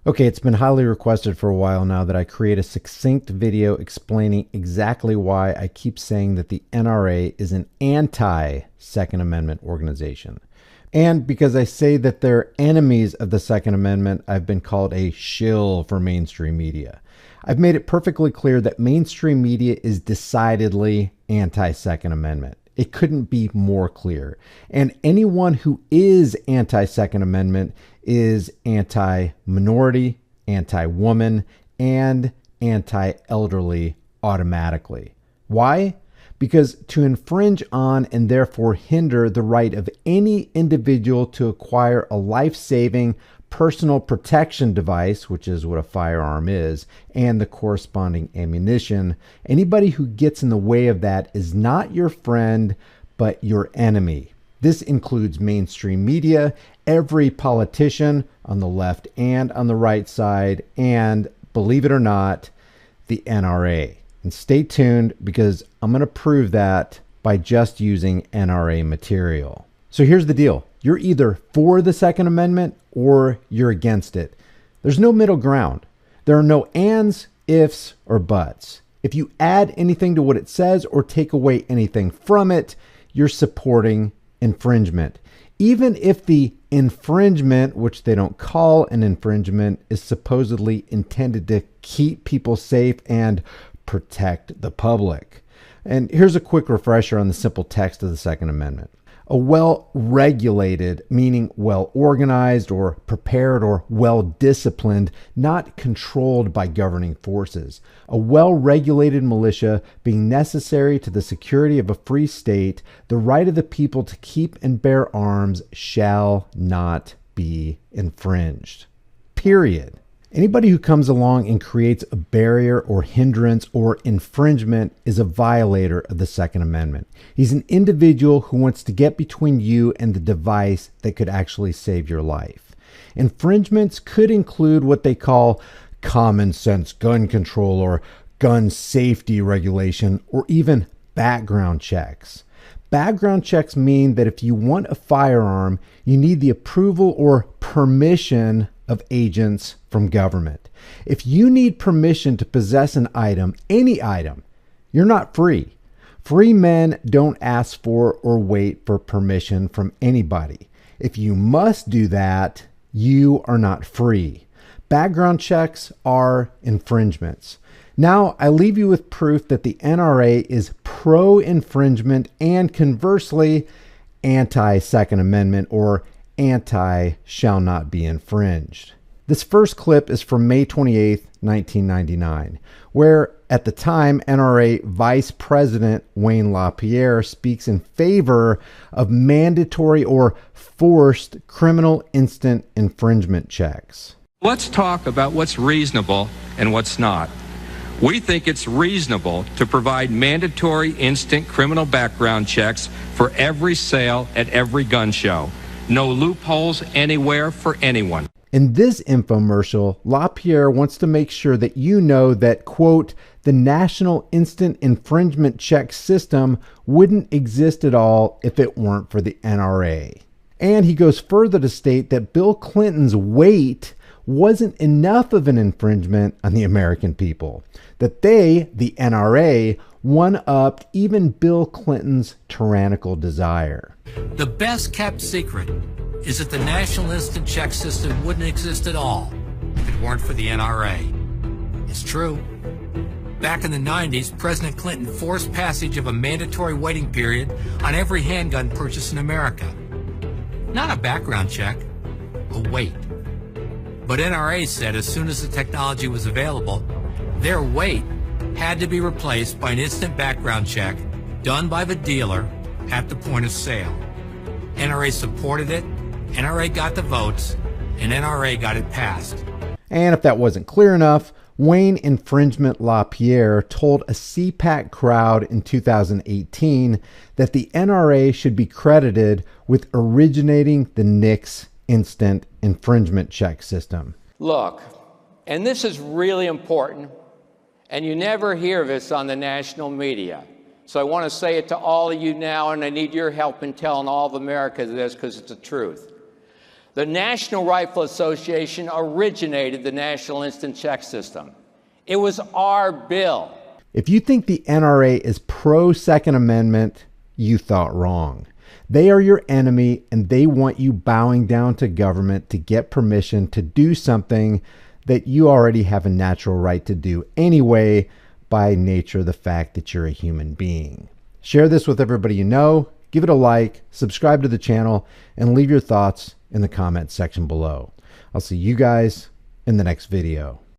Okay, it's been highly requested for a while now that I create a succinct video explaining exactly why I keep saying that the NRA is an anti-Second Amendment organization. And because I say that they're enemies of the Second Amendment, I've been called a shill for mainstream media. I've made it perfectly clear that mainstream media is decidedly anti-Second Amendment. It couldn't be more clear. And anyone who is anti-Second Amendment is anti-minority, anti-woman, and anti-elderly automatically. Why? Because to infringe on and therefore hinder the right of any individual to acquire a life-saving personal protection device, which is what a firearm is, and the corresponding ammunition, anybody who gets in the way of that is not your friend, but your enemy. This includes mainstream media, every politician on the left and on the right side, and believe it or not, the NRA. And stay tuned because I'm going to prove that by just using NRA material. So here's the deal. You're either for the Second Amendment or you're against it. There's no middle ground. There are no ands, ifs, or buts. If you add anything to what it says or take away anything from it, you're supporting infringement. Even if the infringement, which they don't call an infringement, is supposedly intended to keep people safe and protect the public. And here's a quick refresher on the simple text of the Second Amendment. A well-regulated, meaning well-organized or prepared or well-disciplined, not controlled by governing forces. A well-regulated militia being necessary to the security of a free state, the right of the people to keep and bear arms shall not be infringed. Period. Anybody who comes along and creates a barrier or hindrance or infringement is a violator of the Second Amendment. He's an individual who wants to get between you and the device that could actually save your life. Infringements could include what they call common sense gun control or gun safety regulation or even background checks. Background checks mean that if you want a firearm, you need the approval or permission of agents from government. If you need permission to possess an item, any item, you're not free. Free men don't ask for or wait for permission from anybody. If you must do that, you are not free. Background checks are infringements. Now, I leave you with proof that the NRA is pro-infringement and conversely anti-Second Amendment or anti-shall not be infringed. This first clip is from May 28th, 1999, where at the time NRA Vice President Wayne LaPierre speaks in favor of mandatory or forced criminal instant infringement checks. Let's talk about what's reasonable and what's not. We think it's reasonable to provide mandatory instant criminal background checks for every sale at every gun show. No loopholes anywhere for anyone. In this infomercial, LaPierre wants to make sure that you know that, quote, the National Instant Infringement Check system wouldn't exist at all if it weren't for the NRA. And he goes further to state that Bill Clinton's wait wasn't enough of an infringement on the American people, that they, the NRA, one-upped even Bill Clinton's tyrannical desire. The best kept secret is that the National Instant Check system wouldn't exist at all if it weren't for the NRA. It's true. Back in the 90s, President Clinton forced passage of a mandatory waiting period on every handgun purchased in America. Not a background check, a wait. But NRA said as soon as the technology was available, their wait had to be replaced by an instant background check done by the dealer at the point of sale. NRA supported it, NRA got the votes, and NRA got it passed. And if that wasn't clear enough, Wayne Infringement LaPierre told a CPAC crowd in 2018 that the NRA should be credited with originating the NICS instant infringement check system. Look, and this is really important, and you never hear this on the national media. So I want to say it to all of you now, and I need your help in telling all of America this because it's the truth. The National Rifle Association originated the National Instant Check System. It was our bill. If you think the NRA is pro-Second Amendment, you thought wrong. They are your enemy, and they want you bowing down to government to get permission to do something that you already have a natural right to do anyway, by nature of the fact that you're a human being. Share this with everybody you know, give it a like, subscribe to the channel, and leave your thoughts in the comments section below. I'll see you guys in the next video.